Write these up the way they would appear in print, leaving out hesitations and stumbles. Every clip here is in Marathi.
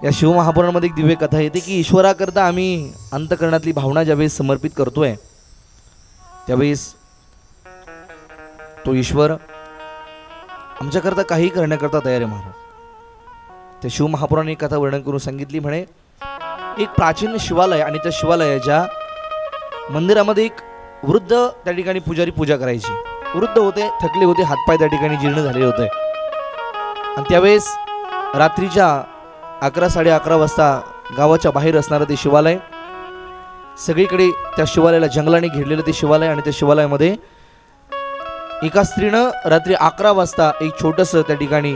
या शिवमहापुराणामध्ये एक दिव्य कथा येते की ईश्वराकरता आम्ही अंतकरणातली भावना ज्यावेळेस समर्पित करतोय त्यावेळेस तो ईश्वर आमच्याकरता काही करण्याकरता तयार आहे महाराज. त्या शिवमहापुराणाने कथा वर्णन करून सांगितली म्हणे एक प्राचीन शिवालय आणि त्या शिवालयाच्या मंदिरामध्ये एक वृद्ध त्या ठिकाणी पुजारी पूजा करायची. वृद्ध होते, थकले होते, हातपाय त्या ठिकाणी जीर्ण झालेले होते. आणि त्यावेळेस रात्रीच्या 11-11:30 वाजता गावाच्या बाहेर असणारं ते शिवालय, सगळीकडे त्या शिवालयाला जंगलाने घेरलेलं ते शिवालय आणि त्या शिवालयामध्ये एका स्त्रीनं रात्री 11 वाजता एक छोटंसं त्या ठिकाणी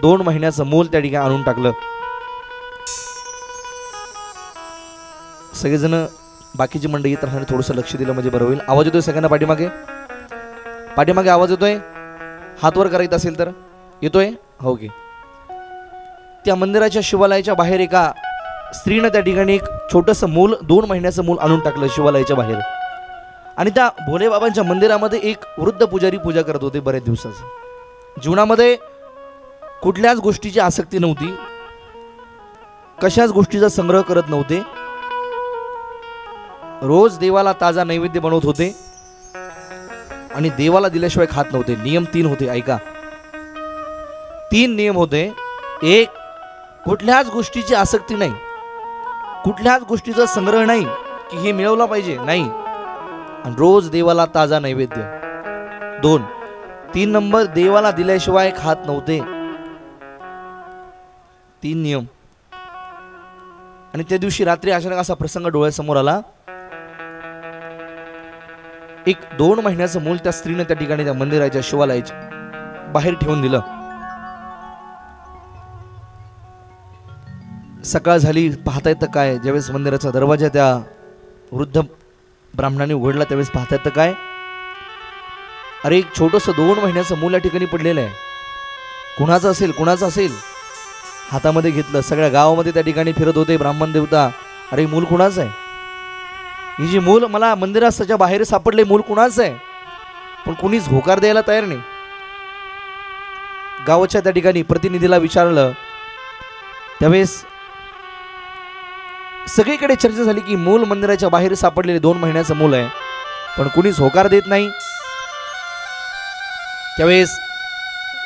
2 महिन्याचं मूल त्या ठिकाणी आणून टाकलं. सगळेजण बाकीची मंडळी येत राहण्याने थोडंसं लक्ष दिलं म्हणजे बरं होईल. आवाज येतोय सगळ्यांना? पाठीमागे आवाज येतोय? हात वर करायचं असेल तर येतोय? हो की. त्या मंदिराच्या शिवालयाच्या बाहेर एका स्त्रीनं त्या ठिकाणी एक छोटंसं मूल 2 महिन्याचं मूल आणून टाकलं शिवालयाच्या बाहेर. आणि त्या भोलेबाबांच्या मंदिरामध्ये एक वृद्ध पुजारी पूजा करत होते बऱ्याच दिवसाचं. जीवनामध्ये कुठल्याच गोष्टीची आसक्ती नव्हती, कशाच गोष्टीचा संग्रह करत नव्हते. रोज देवाला ताजा नैवेद्य बनवत होते आणि देवाला दिल्याशिवाय खात नव्हते. नियम 3 होते, ऐका. 3 नियम होते. एक, कुठल्याच गोष्टीची आसक्ती नाही, कुठल्याच गोष्टीचा संग्रह नाही की हे मिळवला पाहिजे, नाही. आणि रोज देवाला ताजा नैवेद्य. 2, 3 नंबर, देवाला दिल्याशिवाय खात नव्हते. 3 नियम. आणि त्या दिवशी रात्री अचानक असा प्रसंग डोळ्यासमोर आला. एक 2 महिन्याचं मूल त्या स्त्रीने त्या ठिकाणी त्या मंदिराच्या शिवालयाच्या बाहेर ठेवून दिलं. सकाळ झाली, पाहता येतं काय, ज्यावेळेस मंदिराचा दरवाजा त्या वृद्ध ब्राह्मणाने उघडला त्यावेळेस पाहता येतं काय, अरे एक छोटंसं 2 महिन्याचं मूल या ठिकाणी पडलेलं आहे. कुणाचं असेल, कुणाचं असेल. हातामध्ये घेतलं, सगळ्या गावामध्ये त्या ठिकाणी फिरत होते ब्राह्मण देवता. अरे मूल कुणाचं आहे? ही जी मूल मला मंदिराच्या बाहेर सापडले, मूल कुणाचं आहे? पण कुणीच होकार द्यायला तयार नाही. गावाच्या त्या ठिकाणी प्रतिनिधीला विचारलं त्यावेळेस सगळीकडे चर्चा झाली की मूल मंदिराच्या बाहेर सापडलेले 2 महिन्याचं मूल आहे, पण कुणीच होकार देत नाही. त्यावेळेस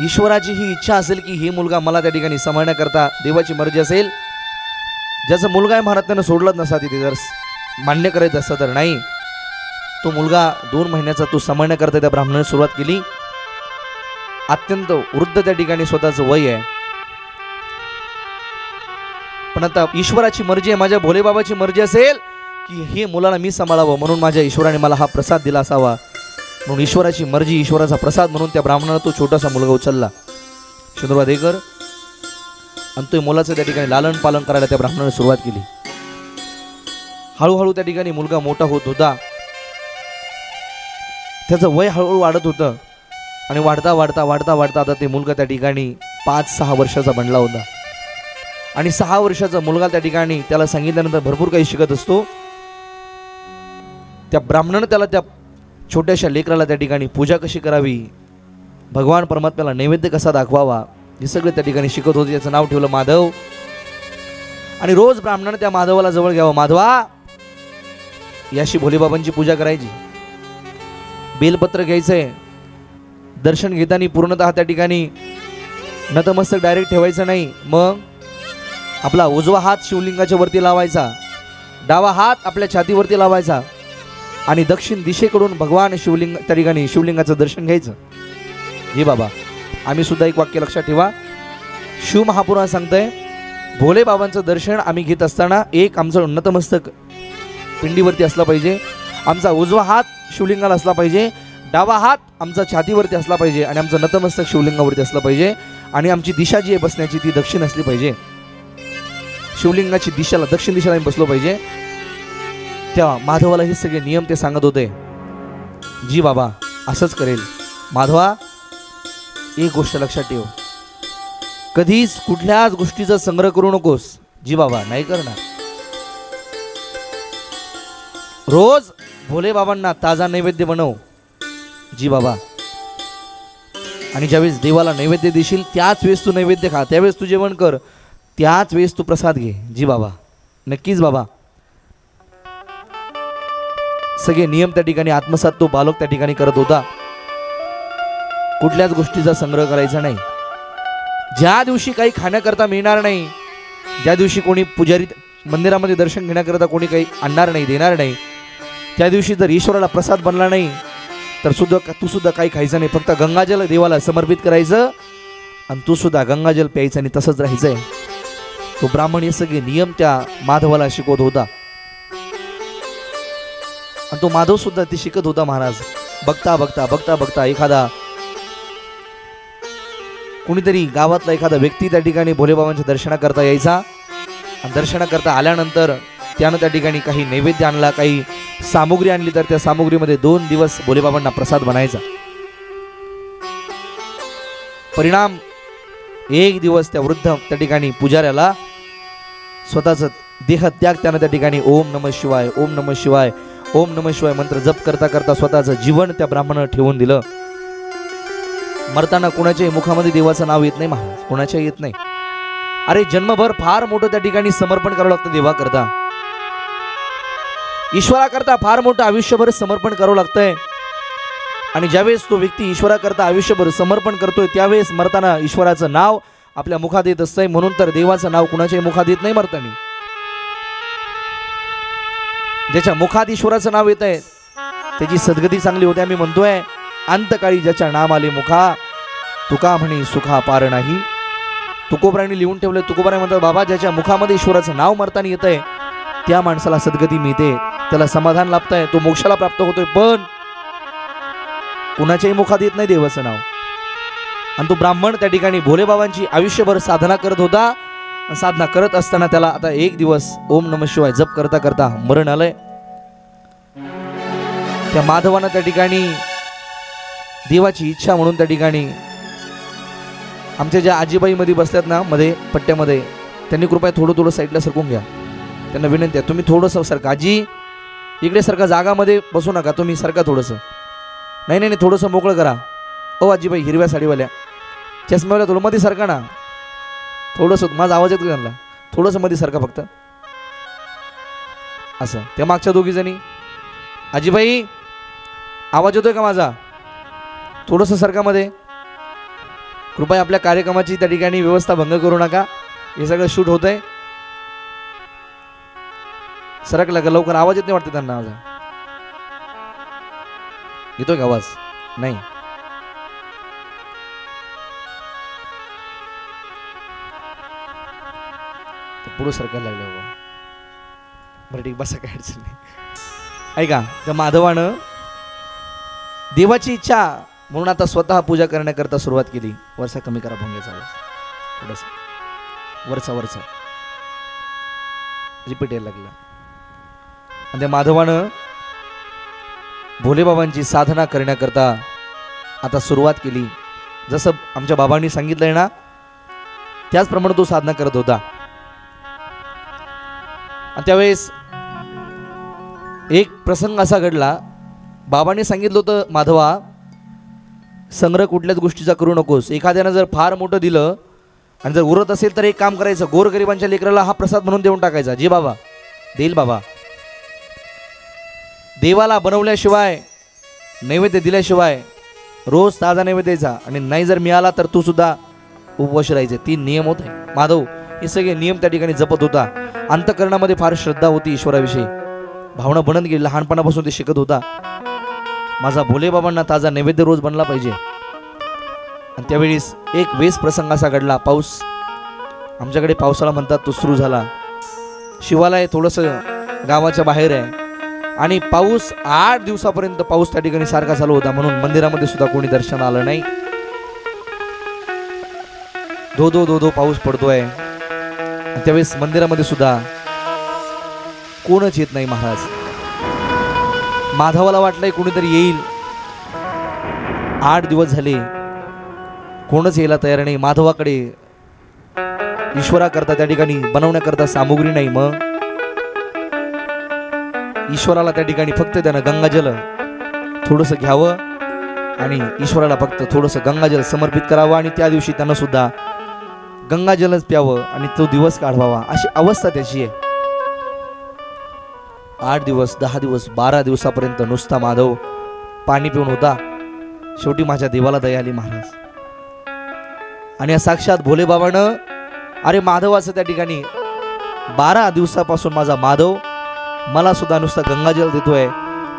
ईश्वराची ही इच्छा असेल की ही मुलगा मला त्या ठिकाणी सांभाळण्याकरता देवाची मर्जी असेल. ज्याचा मुलगा आहे महाराज त्यानं सोडलंच नसा, तिथे जर मान्य करायचं असतं तर नाही. तो मुलगा 2 महिन्याचा तो सांभाळण्याकरता त्या ब्राह्मणाने सुरुवात केली. अत्यंत वृद्ध त्या ठिकाणी स्वतःचं वय आहे, पण आता ईश्वराची मर्जी आहे, माझ्या भोलेबाबाची मर्जी असेल की हे मुलाला मी सांभाळावं, म्हणून माझ्या ईश्वराने मला हा प्रसाद दिला असावा. म्हणून ईश्वराची मर्जी, ईश्वराचा प्रसाद म्हणून त्या ब्राह्मणाने तो छोटासा मुलगा उचलला, चंद्रबा देकर, आणि तो मुलाचं त्या ठिकाणी लालन पालन करायला त्या ब्राह्मणाने सुरुवात केली. हळूहळू त्या ठिकाणी मुलगा मोठा होत होता, त्याचं वय हळूहळू वाढत होतं आणि वाढता वाढता वाढता वाढता आता ते मुलगा त्या ठिकाणी 5-6 वर्षाचा बनला होता. आणि 6 वर्षाचा मुलगा त्या ठिकाणी त्याला सांगितल्यानंतर भरपूर काही शिकत असतो. त्या ब्राह्मणानं त्याला त्या छोट्याशा लेकराला त्या ठिकाणी पूजा कशी करावी, भगवान परमात्म्याला नैवेद्य कसा दाखवावा, हे सगळं त्या ठिकाणी शिकत होते. त्याचं नाव ठेवलं माधव. आणि रोज ब्राह्मणानं त्या माधवाला जवळ घ्यावं. माधवा, याशी भोलेबाबांची पूजा करायची, बेलपत्र घ्यायचंय, दर्शन घेताना पूर्णतः त्या ठिकाणी नतमस्तक डायरेक्ट ठेवायचं नाही. मग आपला उजवा हात शिवलिंगाच्या वरती लावायचा, डावा हात आपल्या छातीवरती लावायचा आणि दक्षिण दिशेकडून भगवान शिवलिंग त्या ठिकाणी शिवलिंगाचं दर्शन घ्यायचं. हे बाबा, आम्ही सुद्धा एक वाक्य लक्षात ठेवा. शिवमहापुराण सांगतंय भोलेबाबांचं दर्शन आम्ही घेत असताना एक आमचं नतमस्तक पिंडीवरती असला पाहिजे, आमचा उजवा हात शिवलिंगाला असला पाहिजे, डावा हात आमचा छातीवरती असला पाहिजे आणि आमचं नतमस्तक शिवलिंगावरती असलं पाहिजे. आणि आमची दिशा जी आहे बसण्याची ती दक्षिण असली पाहिजे. शिवलिंगाची दिशेला दक्षिण दिशेला आम्ही बसलो पाहिजे. तेव्हा माधवाला हे सगळे नियम ते सांगत होते. जी बाबा, असंच करेल. माधवा, एक गोष्ट लक्षात ठेव, कधीच कुठल्याच गोष्टीचा संग्रह करू नकोस. जी बाबा, नाही करणार. रोज भोले बाबांना ताजा नैवेद्य बनव. जी बाबा. आणि ज्यावेळेस देवाला नैवेद्य देशील त्याच वेळेस तू नैवेद्य खा, त्यावेळेस तू जेवण कर. त्याच वेळेस तू प्रसाद घे. जी बाबा, नक्कीच बाबा. सगळे नियम त्या ठिकाणी आत्मसात तो बालक त्या ठिकाणी करत होता. कुठल्याच गोष्टीचा संग्रह करायचा नाही. ज्या दिवशी काही खाण्याकरता मिळणार नाही, ज्या दिवशी कोणी पुजारी मंदिरामध्ये दर्शन घेण्याकरता कोणी काही आणणार नाही, देणार नाही, त्या दिवशी जर ईश्वराला प्रसाद बनला नाही तर तू सुद्धा काही खायचं नाही. फक्त गंगाजल देवाला समर्पित करायचं आणि तू सुद्धा गंगाजल प्यायचं आणि तसंच राहायचंय. तो ब्राह्मण हे सगळे नियम त्या माधवाला शिकवत होता आणि तो माधव सुद्धा ते शिकत होता. महाराज बघता बघता बघता बघता एखादा कुणीतरी गावातला एखादा व्यक्ती त्या ठिकाणी भोलेबाबांच्या दर्शनाकरता यायचा आणि दर्शनाकरता आल्यानंतर त्यानं त्या ठिकाणी काही नैवेद्य आणला, काही सामुग्री आणली, तर त्या सामुग्रीमध्ये 2 दिवस भोलेबाबांना प्रसाद बनायचा. परिणाम 1 दिवस त्या वृद्ध त्या ठिकाणी पुजाऱ्याला स्वतःच देहत्याग त्यानं त्या ठिकाणी ओम नमः शिवाय, ओम नमः शिवाय, ओम नमः शिवाय मंत्र जप करता करता स्वतःचं जीवन त्या ब्राह्मणानं ठेवून दिलं. मरताना कोणाच्याही मुखामध्ये देवाचं नाव येत नाही महाराज, कोणाच्या येत नाही. अरे जन्मभर फार मोठं त्या ठिकाणी समर्पण करावं लागतं देवाकरता, ईश्वराकरता फार मोठं आयुष्यभर समर्पण करावं लागतंय. आणि ज्यावेळेस तो व्यक्ती ईश्वराकरता आयुष्यभर समर्पण करतोय त्यावेळेस मरताना ईश्वराचं नाव आपल्या मुखात येत असतंय. म्हणून तर देवाचं नाव कुणाच्याही मुखात येत नाही मरताना. ज्याच्या मुखात ईश्वराचं नाव येत आहे त्याची सद्गती चांगली होते. आम्ही म्हणतोय अंतकाळी ज्याच्या नाम आले मुखा, तुका म्हणे सुखा पार नाही. तुकोबरांनी लिहून ठेवलंय. तुकोबराय म्हणतात बाबा ज्याच्या मुखामध्ये ईश्वराचं नाव मरताना येत आहे त्या माणसाला सद्गती मिळते, त्याला समाधान लाभतंय, तो मोक्षाला प्राप्त होतोय. पण कुणाच्याही मुखात येत नाही देवाचं नाव. आणि तो ब्राह्मण त्या ठिकाणी भोलेबाबांची आयुष्यभर साधना करत होता. साधना करत असताना त्याला आता 1 दिवस ओम नमः शिवाय जप करता करता मरण आलंय. त्या माधवानं त्या ठिकाणी देवाची इच्छा म्हणून त्या ठिकाणी आमच्या ज्या आजीबाई मध्ये बसल्यात ना मध्ये पट्ट्यामध्ये, त्यांनी कृपया थोडं साईडला सरकून घ्या. त्यांना विनंती आहे तुम्ही थोडंसं सरका. आजी इकडे सरका, जागामध्ये बसू नका तुम्ही, सरका थोडंसं. नाही नाही थोडंसं मोकळं करा. ओ आजीबाई हिरव्या साडीवाल्या, चष्म्यावाल्या, थोडं मध्ये सरका ना. थोडंसं माझा आवाज येतो त्यांना, थोडंसं मध्ये सरका फक्त असं. त्या मागच्या 2 जणी, आजीबाई आवाज येतोय का माझा? थोडंसं सरकामध्ये. कृपया आपल्या कार्यक्रमाची त्या ठिकाणी व्यवस्था भंग करू नका. हे सगळं शूट होत आहे. सरकला का लवकर? आवाज येत नाही वाटतं त्यांना. माझा येतोय का आवाज? नाही. पुढं सरकायला लागलं बाबा. बरं ठीक, बसा, काय अडचण नाही. ऐका, त्या माधवानं देवाची इच्छा म्हणून आता स्वतः पूजा करण्याकरता सुरुवात केली. वरचा कमी करा भोंग्याचा आवाज थोडासा, वरचा रिपीट यायला लागला. आणि त्या माधवानं भोलेबाबांची साधना करण्याकरता आता सुरुवात केली. जसं आमच्या बाबांनी सांगितलंय ना त्याचप्रमाणे तो साधना करत होता. आणि त्यावेळेस एक प्रसंग असा घडला. बाबांनी सांगितलं होतं माधवा संग्रह कुठल्याच गोष्टीचा करू नकोस. एखाद्यानं जर फार मोठं दिलं आणि जर उरत असेल तर एक काम करायचं, गोरगरिबांच्या लेकराला हा प्रसाद म्हणून देऊन टाकायचा. जे बाबा देईल बाबा, देवाला बनवल्याशिवाय नैवेद्य दिल्याशिवाय रोज ताजा नैवेद्य द्यायचा. आणि नाही जर मिळाला तर तू सुद्धा उपवास राहायचे. 3 नियम होते. माधव हे सगळे नियम त्या ठिकाणी जपत होता. अंतकरणामध्ये फार श्रद्धा होती ईश्वराविषयी, भावना बनत गेली. लहानपणापासून ते शिकत होता माझा भोलेबाबांना ताजा नैवेद्य रोज बनला पाहिजे. आणि त्यावेळेस एक वेस प्रसंग असा घडला. पाऊस, आमच्याकडे पावसाळा म्हणतात, तो सुरू झाला. शिवालय थोडंसं गावाच्या बाहेर आहे आणि पाऊस 8 दिवसापर्यंत पाऊस त्या ठिकाणी सारखा चालू होता. म्हणून मंदिरामध्ये सुद्धा कोणी दर्शन आलं नाही. धो पाऊस पडतोय. त्यावेळेस मंदिरामध्ये सुद्धा कोणच येत नाही महाराज. माधवाला वाटलंय कोणीतरी येईल. 8 दिवस झाले कोणच यायला तयार नाही. माधवाकडे ईश्वराकरता त्या ठिकाणी बनवण्याकरता सामुग्री नाही. मग ईश्वराला त्या ठिकाणी फक्त त्यानं गंगाजल थोडंसं घ्यावं आणि ईश्वराला फक्त थोडंसं गंगाजल समर्पित करावं. आणि त्या दिवशी त्यानं सुद्धा गंगाजलच प्यावं आणि तो दिवस काढवावा अशी अवस्था त्याची आहे. 8 दिवस 10 दिवस 12 दिवसापर्यंत नुसता माधव पाणी पिऊन होता. शेवटी माझ्या देवाला दया आली महाराज. आणि या साक्षात भोले बाबानं अरे माधवाचं त्या ठिकाणी 12 दिवसापासून माझा माधव मला सुद्धा नुसता गंगाजल देतोय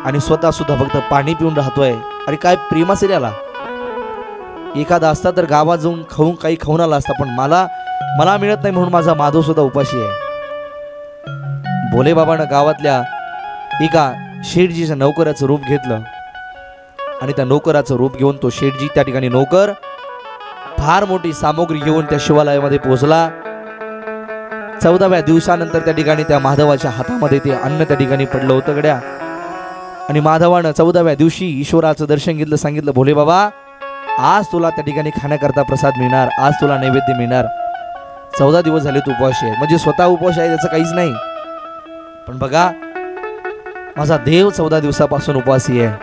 आणि स्वतः सुद्धा फक्त पाणी पिऊन राहतोय. अरे काय प्रेम असेल याला. एखादा असता तर गावात जाऊन काही खाऊन आला असता, पण मला मिळत नाही म्हणून माझा माधव सुद्धा उपाशी आहे. भोले बाबानं गावातल्या एका शेठजीच्या नोकराचं रूप घेतलं आणि त्या नोकराचं रूप घेऊन तो शेठजी त्या ठिकाणी नोकर फार मोठी सामग्री घेऊन त्या शिवालयामध्ये पोहोचला. 14व्या दिवसानंतर त्या ठिकाणी त्या माधवाच्या हातामध्ये ते अन्न त्या ठिकाणी पडलं होतं गड्या. आणि माधवानं 14व्या दिवशी ईश्वराचं दर्शन घेतलं. सांगितलं भोले बाबा आज तुला त्या ठिकाणी खाण्याकरता प्रसाद मिळणार, आज तुला नैवेद्य मिळणार. 14 दिवस झाले तू उपवास आहे. म्हणजे स्वतः उपवास आहे त्याचं काहीच नाही, पण बघा माझा देव 14 दिवसापासून उपवासी आहे.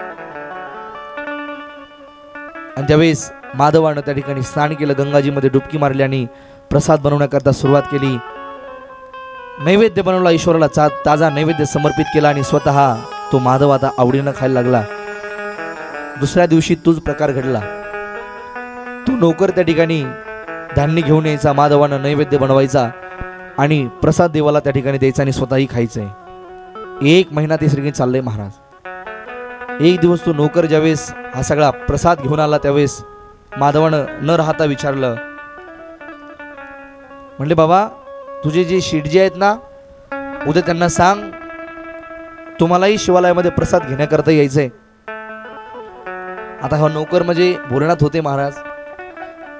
आणि त्यावेळेस माधवानं त्या ठिकाणी स्नान केलं, गंगाजीमध्ये डुबकी मारली आणि प्रसाद बनवण्याकरता सुरुवात केली. नैवेद्य बनवला, ईश्वराला ताजा नैवेद्य समर्पित केला आणि स्वतः तो माधव आता आवडीनं खायला लागला. दुसऱ्या दिवशी तोच प्रकार घडला. तो नोकर त्या ठिकाणी धान्य घेऊन यायचा, माधवानं नैवेद्य बनवायचा आणि प्रसाद देवाला त्या ठिकाणी द्यायचा आणि स्वतःही खायचंय. 1 महिना ते सगळे चाललंय महाराज. एक दिवस तो नोकर ज्यावेळेस हा सगळा प्रसाद घेऊन आला त्यावेळेस माधवानं न राहता विचारलं, म्हणले बाबा तुझे जे शेठजी आहेत ना, उद्या त्यांना सांग तुम्हालाही शिवालयामध्ये प्रसाद घेण्याकरता यायचंय. आता हा नोकर म्हणजे भोलेनाथ होते महाराज.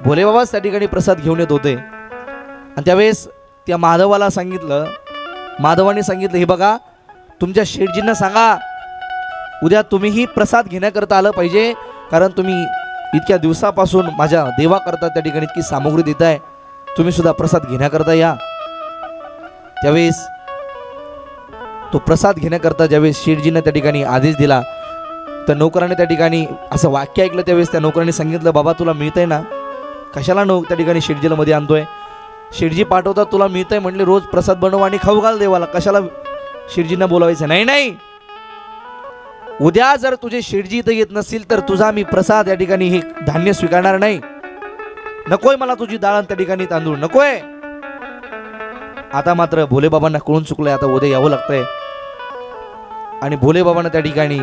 भोले बाबाच त्या ठिकाणी प्रसाद घेऊन येत होते. आणि त्यावेळेस त्या माधवाला सांगितलं, माधवाने सांगितलं हे बघा तुमच्या शेठजींना सांगा उद्या तुम्हीही प्रसाद घेण्याकरता आलं पाहिजे, कारण तुम्ही इतक्या दिवसापासून माझ्या देवाकरता त्या ठिकाणी इतकी सामग्री देताय, तुम्ही सुद्धा प्रसाद घेण्याकरता या. त्यावेळेस तो प्रसाद घेण्याकरता ज्यावेळेस शेठजींना त्या ठिकाणी आदेश दिला, त्या नोकराने त्या ठिकाणी असं वाक्य ऐकलं. त्यावेळेस त्या नोकराने सांगितलं बाबा तुला मिळतंय ना, कशाला त्या ठिकाणी शेठजीला मध्ये आणतोय. शेठजी पाठवतात तुला मिळतंय म्हटले, रोज प्रसाद बनव आणि खाऊ घाल देवाला, कशाला शेठजींना बोलावायचं. नाही उद्या जर तुझे शेठजी इथं येत नसतील तर तुझा मी प्रसाद या ठिकाणी हे धान्य स्वीकारणार नाही. नकोय मला तुझी डाळ त्या ठिकाणी तांदूळ नकोय. आता मात्र भोले बाबांना कळून चुकलंय, आता उद्या यावं लागतंय. आणि भोले बाबांना त्या ठिकाणी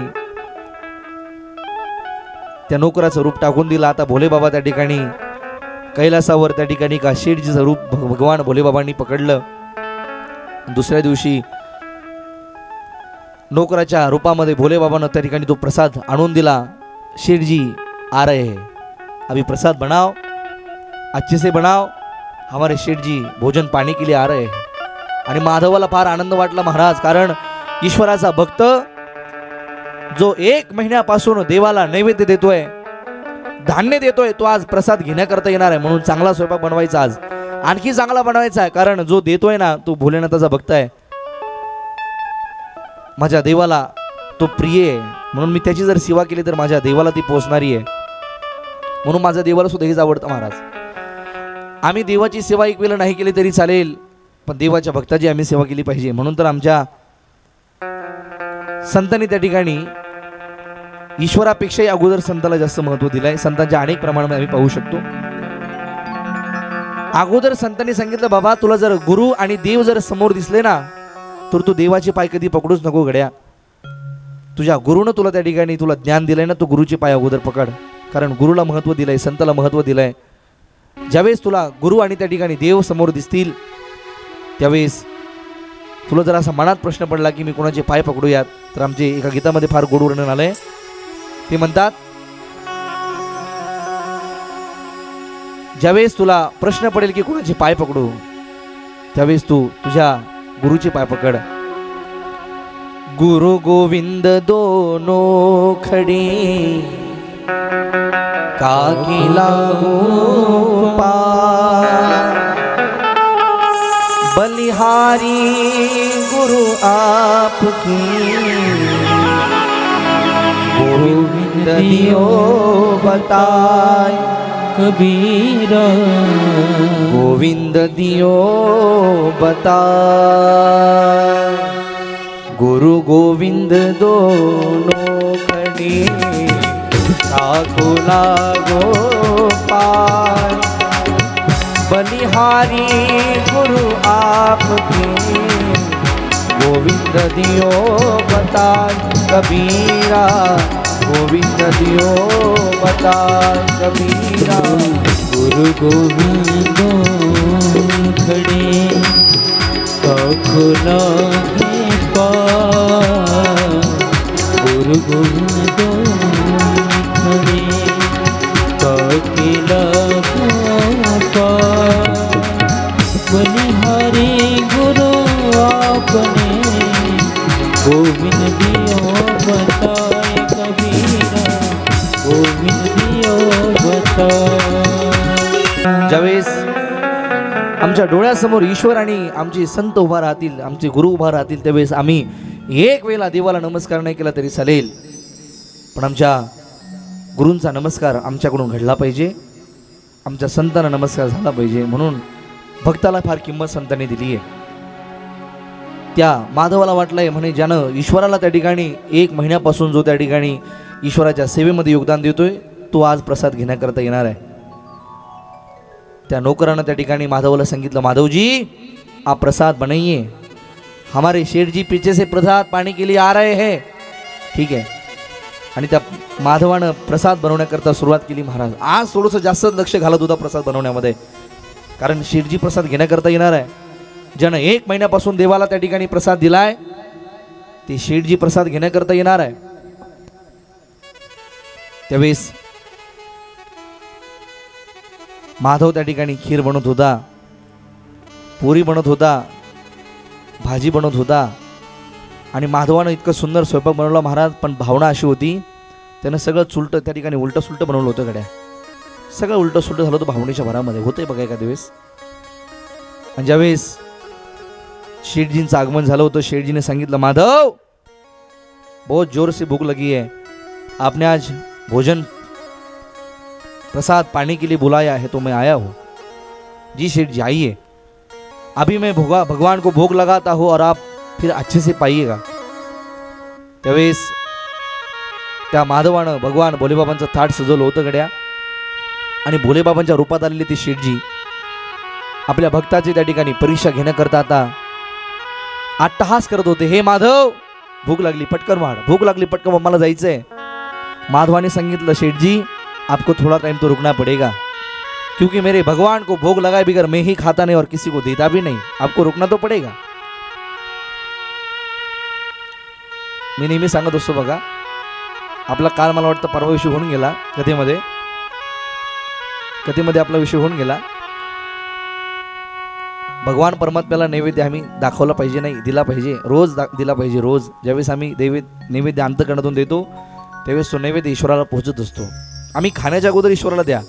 त्या नोकराचं रूप टाकून दिलं. आता भोले बाबा त्या ठिकाणी कैलासावर त्या ठिकाणी का शेठजीचं रूप भगवान भोले बाबांनी पकडलं. दुसऱ्या दिवशी नोकराच्या रूपामध्ये भोले बाबांना त्या ठिकाणी तो प्रसाद आणून दिला. शेठजी आ रहे हैं, अभी प्रसाद बनाओ, अच्छे से बनाओ, हमारे शेठजी भोजन पाणी के लिए आ रहे हैं. आणि माधवाला फार आनंद वाटला महाराज, कारण ईश्वराचा भक्त जो 1 महिन्यापासून देवाला नैवेद्य देतोय, धान्य देतोय, तो आज प्रसाद घेण्याकरता येणार आहे. म्हणून चांगला स्वयंपाक बनवायचा, आज आणखी चांगला बनवायचा आहे, कारण जो देतोय ना तो भोलेनाथाचा भक्त आहे. माझ्या देवाला तो प्रिय आहे, म्हणून मी त्याची जर सेवा केली तर माझ्या देवाला ती पोचणारी आहे. म्हणून माझ्या देवाला सुद्धा हेच आवडतं महाराज. आम्ही देवाची सेवा एक वेळेला नाही केली तरी चालेल, पण देवाच्या भक्ताची आम्ही सेवा केली पाहिजे. म्हणून तर आमच्या संतांनी त्या ठिकाणी ईश्वरापेक्षाही अगोदर संताला जास्त महत्व दिलंय. संतांच्या अनेक प्रमाणामध्ये आम्ही पाहू शकतो. अगोदर संतांनी सांगितलं बाबा तुला जर गुरु आणि देव जर समोर दिसले ना तर तू देवाचे पाय कधी पकडूच नको गड्या. तुझ्या गुरुनं तुला त्या ठिकाणी तुला ज्ञान दिलंय ना, तू गुरुचे पाय अगोदर पकड, कारण गुरुला महत्व दिलंय, संताला महत्व दिलंय. ज्यावेळेस तुला गुरु आणि त्या ठिकाणी देव समोर दिसतील त्यावेळेस तुला जर असा मनात प्रश्न पडला की मी कोणाचे पाय पकडूयात, तर आमचे एका गीतामध्ये फार गोड वर्णन आलंय. ते म्हणतात ज्यावेळेस तुला प्रश्न पडेल की कोणाचे पाय पकडू, त्यावेळेस तू तुझ्या गुरुचे पाय पकड. गुरु गोविंद दोनों खड़े काकी लागू पार, बलिहारी गुरु आपकी गोविंद दियो बताए. कबीरा। गोविंद दियो बता गुरु गोविंद दोनों खड़े ठाकुला गोपाल बलिहारी गुरु आपके गोविंद दियो बता कबीरा गोविंद दियो बता कबीरा। गुरु गोविंद खड़े खुला गुरु गोविंद खड़े किला बलिहारी गुरु आपने गोविंद दियो बताए कबीरा गोविंद दियो बता। ज्यावेळेस आमच्या डोळ्यासमोर ईश्वर आणि आमचे संत उभा राहतील आमचे गुरु उभा राहतील त्यावेळेस आम्ही एक वेळेला देवाला नमस्कार नाही केला तरी चालेल, पण आमच्या गुरूंचा नमस्कार आमच्याकडून घडला पाहिजे, आमच्या संतांना नमस्कार झाला पाहिजे। म्हणून भक्ताला फार किंमत संतांनी दिली आहे। त्या माधवाला वाटलंय म्हणे ज्यानं ईश्वराला त्या ठिकाणी 1 महिन्यापासून जो त्या ठिकाणी ईश्वराच्या सेवेमध्ये योगदान देतोय तो आज प्रसाद घेण्याकरता येणार आहे। त्या नौकरानं त्या ठिकाणी माधवला सांगितलं, माधवजी आप प्रसाद बनाइए, हमारे शेठ जी पीछे से प्रसाद पाने के लिए आ रहे हैं। ठीक आहे। आणि त्या माधवानं प्रसाद बनवण्याकरता सुरुवात केली। महाराज आज थोडंसं जास्त लक्ष घालत होता प्रसाद बनवण्यामध्ये, कारण शेठजी प्रसाद घेण्याकरता येणार आहे। ज्यानं 1 महिन्यापासून देवाला त्या ठिकाणी प्रसाद दिलाय ते शेठजी प्रसाद घेण्याकरता येणार आहे। त्यावेळेस माधव त्या ठिकाणी खीर बनवत होता, पुरी बनवत होता, भाजी बनवत होता आणि माधवानं इतकं सुंदर स्वयंपाक बनवला महाराज। पण भावना अशी होती त्यानं सगळं चुलटं त्या ठिकाणी उलटं सुलटं बनवलं होतं गड्या, सगळं उलटं सुलटं झालं होतं भावनेच्या भरामध्ये होतंय बघा एका दिवस। आणि ज्यावेळेस शेठजींचं आगमन झालं होतं शेठजीने सांगितलं, माधव बहुत जोर से भूख लगी है, आपने आज भोजन प्रसाद पाने के लिए बुलाया है तो मैं आया हूँ। जी शेठ जी आइए, अभी मैं भगवान को भोग लगाता हूँ और आप फिर अच्छे से पाइएगा। त्यावेळेस त्या माधवानं भगवान भोलेबाबांचं थाट सजवलं होतं गड्या आणि भोलेबाबांच्या रूपात आलेले ते शेठजी आपल्या भक्ताची त्या ठिकाणी परीक्षा घेण्याकरता आता अट्टहास करत होते। हे माधव भूक लागली पटकन वाढ, भूक लागली पटकन मला जायचंय। माधवाने सांगितलं, शेठ जी आपको थोड़ा टाइम तो रुकना पड़ेगा, क्योंकि मेरे भगवान को भोग लगाए बिगर मैं ही खाता नहीं और किसी को देता भी नहीं, आपको रुकना तो पड़ेगा। मी नेहमी सांगत असतो बघा, आपला काल मला वाटतं परवा विषय होऊन गेला कथेमध्ये आपला विषय होऊन गेला। भगवान परमात्म्याला नैवेद्य आम्ही दाखवला पाहिजे, नाही दिला पाहिजे, रोज दिला पाहिजे। रोज ज्यावेळेस आम्ही नैवेद्य अंतःकरणातून देतो त्यावेळेस तो नैवेद्य ईश्वराला पोहोचत असतो। आम्ही खाण्याच्या अगोदर ईश्वराला द्या।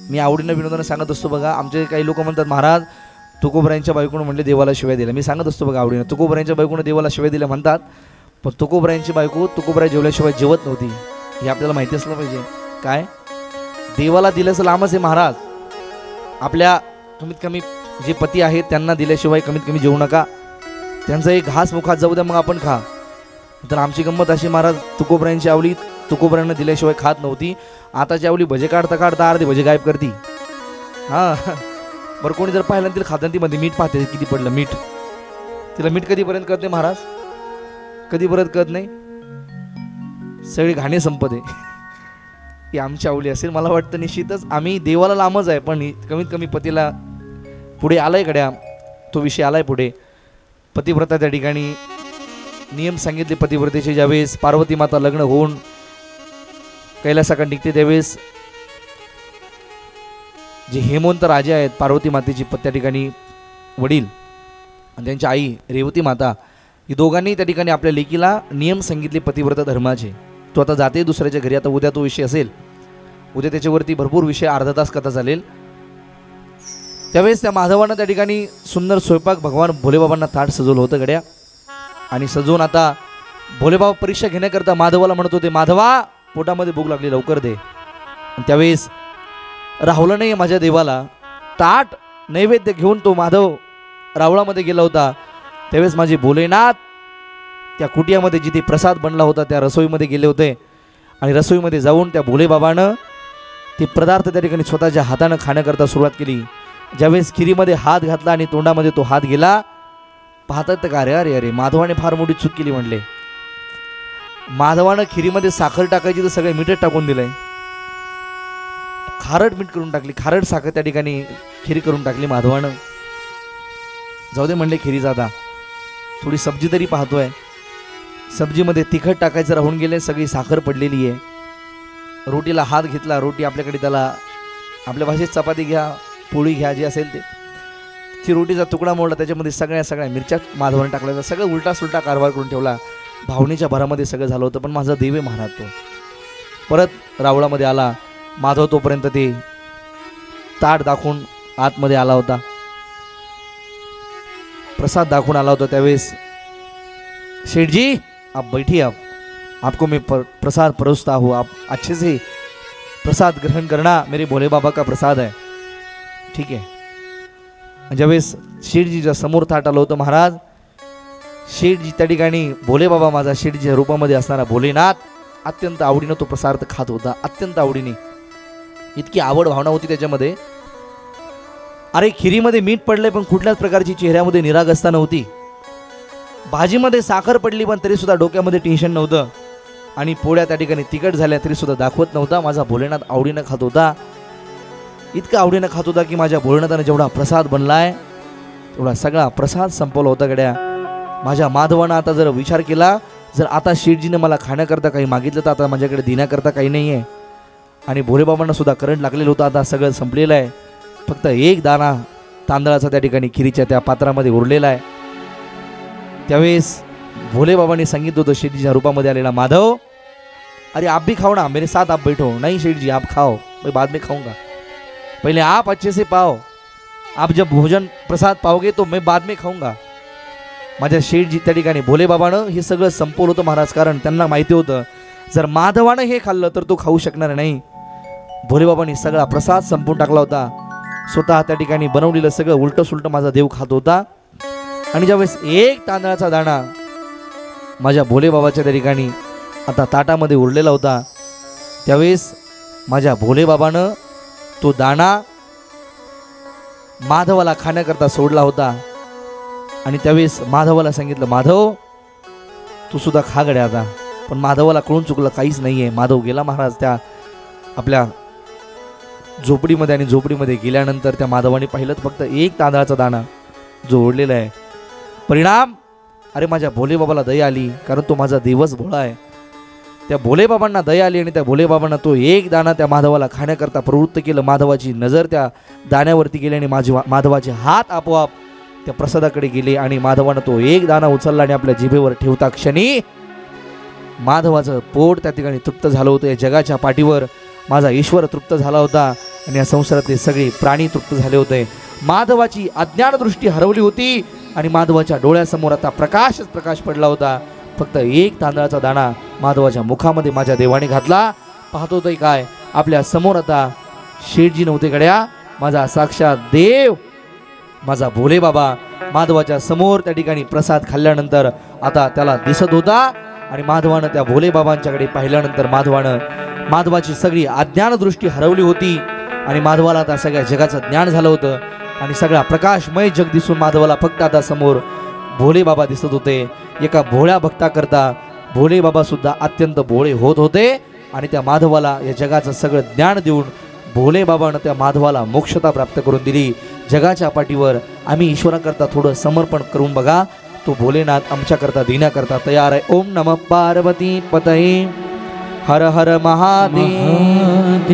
मी आवडीनं विनोदानं सांगत असतो बघा, आमचे काही लोक म्हणतात महाराज तुकोबरायांच्या बायकोनं म्हणले देवाला शिव्या दिल्या। मी सांगत असतो बघा आवडीनं, तुकोबरायांच्या बायकोनं देवाला शिव्या दिल्या म्हणतात, पण तुकोबरायांची बायको तुकोबराय जेवल्याशिवाय जेवत नव्हती, हे आपल्याला माहिती असलं पाहिजे। काय देवाला दिल्याचं लांबच आहे महाराज, आपल्या कमीत कमी जे पती आहेत त्यांना दिल्याशिवाय कमीत कमी जेवू नका, त्यांचा एक घास मुखात जाऊ द्या मग आपण खा। तर आमची गंमत अशी महाराज, तुकोबरायांची आवली तुकोबरायांना दिल्याशिवाय खात नव्हती, आताची आवली भजे काढता काढता अर्धे भजे गायब करती। हां बरं, कोणी जर पाहिलं तिला खाताना ती मध्ये मीठ पाहते किती पडलं मीठ, तिला मीठ कधीपर्यंत कळत नाही महाराज, कधीपर्यंत कळत नाही, सगळी घाणे संपते। ही आमची आवली असेल मला वाटतं। निश्चितच आम्ही देवाला लांबच आहे, पण कमीत कमी पतीला पुढे आलाय गड्या, तो विषय आलाय पुढे। पतिव्रता त्या ठिकाणी नियम सांगितले पतिव्रतेचे। ज्यावेळेस पार्वती माता लग्न होऊन कैलासाकडे निघते त्यावेळेस जे हेमंत राजे आहेत पार्वती मातेची त्या ठिकाणी वडील आणि त्यांची आई रेवती माता, ही दोघांनी त्या ठिकाणी आपल्या लेकीला नियम सांगितले पतिव्रता धर्माचे। तो आता जाते दुसऱ्याच्या घरी, आता उद्या तो विषय असेल, उद्या त्याच्यावरती भरपूर विषय अर्धा तास कथा चालेल। त्यावेळेस त्या माधवानं त्या ठिकाणी सुंदर स्वयंपाक भगवान भोलेबाबांना ताट सजवलं होतं गड्या, आणि सजवून आता भोलेबाबा परीक्षा घेण्याकरता माधवाला म्हणत होते, माधवा पोटामध्ये भूक लागली लवकर दे। त्यावेळेस राहुलं नाही माझ्या देवाला. ताट नैवेद्य घेऊन तो माधव रावळामध्ये गेला होता. त्यावेळेस माझे भोलेनाथ त्या कुटियामध्ये जिथे प्रसाद बनला होता त्या रसोईमध्ये गेले होते आणि रसोईमध्ये जाऊन त्या भोलेबाबानं ते पदार्थ त्या ठिकाणी स्वतःच्या हातानं खाण्याकरता सुरुवात केली. ज्यावेळेस खिरीमध्ये हात घातला आणि तोंडामध्ये तो हात गेला, पाहतात तर का अरे अरे माधवाने फार मोठी चूक केली म्हणले. माधवानं खिरीमध्ये साखर टाकायची तर सगळे मीठच टाकून दिलंय. खारट मीठ करून टाकली, खारट साखर त्या ठिकाणी खिरी करून टाकली माधवानं. जाऊ दे म्हणले खिरीचा आता थोडी सब्जी तरी पाहतोय. सब्जीमध्ये तिखट टाकायचं राहून गेले, सगळी साखर पडलेली आहे. रोटीला हात घेतला, रोटी आपल्याकडे त्याला आपल्या भाषेत चपाती घ्या, पोळी घ्या, जे असेल ते. ती रोटीचा तुकडा मोडला, त्याच्यामध्ये सगळ्या मिरच्या माधवाने टाकल्या. सगळं उलटा सुलटा कारभार करून ठेवला. भावनेच्या भरामध्ये सगळं झालं होतं. पण माझा देव महाराज तो परत रावळामध्ये आला. माधव तोपर्यंत ते ताट दाखवून आतमध्ये आला होता, प्रसाद दाखवून आला होता. त्यावेळेस शेठ जी आप बैठिए, आपको मैं प्रसाद परोसता हूँ, आप अच्छे से प्रसाद ग्रहण करना, मेरे भोले बाबा का प्रसाद है. ठीक आहे. ज्यावेळेस शेठजीच्या समोर ताट आलं होतं महाराज, शेठजी त्या ठिकाणी भोले बाबा माझा शेठजीच्या रूपामध्ये असणारा भोलेनाथ अत्यंत आवडीनं तो प्रसाद खात होता. अत्यंत आवडीने, इतकी आवड भावना होती त्याच्यामध्ये. अरे खिरीमध्ये मीठ पडलंय पण कुठल्याच प्रकारची चेहऱ्यामध्ये निरागसता नव्हती. भाजीमध्ये साखर पडली पण तरी सुद्धा डोक्यामध्ये टेन्शन नव्हतं. आणि पोळ्या त्या ठिकाणी तिखट झाल्या तरी सुद्धा दाखवत नव्हता. माझा भोलेनाथ आवडीनं खात होता. इतका आवडीनं खात होता की माझ्या भोलेनाथाने जेवढा प्रसाद बनलाय तेवढा सगळा प्रसाद संपवला होता गड्या. माझ्या माधवानं आता जर विचार केला, जर आता शेठजीने मला खाण्याकरता काही मागितलं तर आता माझ्याकडे देण्याकरता काही नाही आहे. आणि भोलेबाबांना सुद्धा करंट लागलेलं होतं. आता सगळं संपलेलं आहे. फक्त एक दाणा तांदळाचा त्या ठिकाणी खिरीच्या त्या पात्रामध्ये उरलेला आहे. त्यावेळेस भोलेबाबांनी सांगितलं होतं शेठजीच्या रूपामध्ये आलेला माधव, अरे आप भी खाओ ना, मेरे साथ आप बैठो. नहीं शेठ जी आप खाओ, मैं बाद में खाऊंगा, पहले आप अच्छे से पाओ, आप जब भोजन प्रसाद पाओगे तो मैं बाद में खाऊंगा. माझ्या शेठजी त्या ठिकाणी भोलेबाबानं हे सगळं संपवलं होतं महाराज. कारण त्यांना माहिती होतं जर माधवानं हे खाल्लं तर तो खाऊ शकणार नाही. भोलेबाबांनी सगळा प्रसाद संपवून टाकला होता. स्वतः त्या ठिकाणी बनवलेलं सगळं उलटं सुलटं माझा देव खात होता. आणि ज्यावेळेस एक तांदळाचा दाणा माझ्या भोलेबाबाच्या त्या ठिकाणी आता ताटामध्ये उरलेला होता, त्यावेळेस माझ्या भोलेबाबानं तो दाणा माधवाला खाण्याकरता सोडला होता. आणि त्यावेळेस माधवाला सांगितलं, माधव तू सुद्धा खा गड्या आता. पण माधवाला कळून चुकलं काहीच नाही आहे. माधव गेला महाराज त्या आपल्या झोपडीमध्ये. आणि झोपडीमध्ये गेल्यानंतर त्या माधवाने पाहिलं फक्त एक तांदळाचा दाणा जो ओढलेला आहे. परिणाम, अरे माझ्या भोलेबाबाला दया आली, कारण तो माझा देवच भोळा आहे. त्या भोलेबाबांना दया आली आणि त्या भोलेबाबांना तो एक दाणा त्या माधवाला खाण्याकरता प्रवृत्त केलं. माधवाची नजर त्या दाण्यावरती गेली आणि माधवाचे हात आपोआप त्या प्रसादाकडे गेले. आणि माधवानं तो एक दाणा उचलला आणि आपल्या जिभेवर ठेवता क्षणी माधवाचं पोट त्या ठिकाणी तृप्त झालं होतं. या जगाच्या पाठीवर माझा ईश्वर तृप्त झाला होता आणि या संसारातले सगळे प्राणी तृप्त झाले होते. माधवाची अज्ञान दृष्टी हरवली होती आणि माधवाच्या डोळ्यासमोर आता प्रकाशच प्रकाश पडला होता. फक्त एक तांदळाचा दाणा माधवाच्या मुखामध्ये माझ्या देवाने घातला. पाहतो ते काय, आपल्या समोर आता शेठजी नव्हते गड्या, माझा साक्षात देव माझा भोले बाबा माधवाच्या समोर त्या ठिकाणी प्रसाद खाल्ल्यानंतर आता त्याला दिसत होता. आणि माधवानं त्या भोले बाबांच्याकडे पाहिल्यानंतर माधवाची सगळी अज्ञान दृष्टी हरवली होती आणि माधवाला आता सगळ्या जगाचं ज्ञान झालं होतं. आणि सगळा प्रकाशमय जग दिसून माधवाला फक्त आता समोर भोले बाबा दिसत होते. एका भोळ्या भक्ताकरता भोले बाबा सुद्धा अत्यंत भोळे होत होते. आणि त्या माधवाला या जगाचं सगळं ज्ञान देऊन भोले बाबानं त्या माधवाला मोक्षता प्राप्त करून दिली. जगाच्या पाठीवर आम्ही ईश्वराकरता थोडं समर्पण करून बघा, तो भोलेनाथ आमच्याकरता देण्याकरता तयार आहे. ओम नमः पार्वती पतये हर हर महादेव.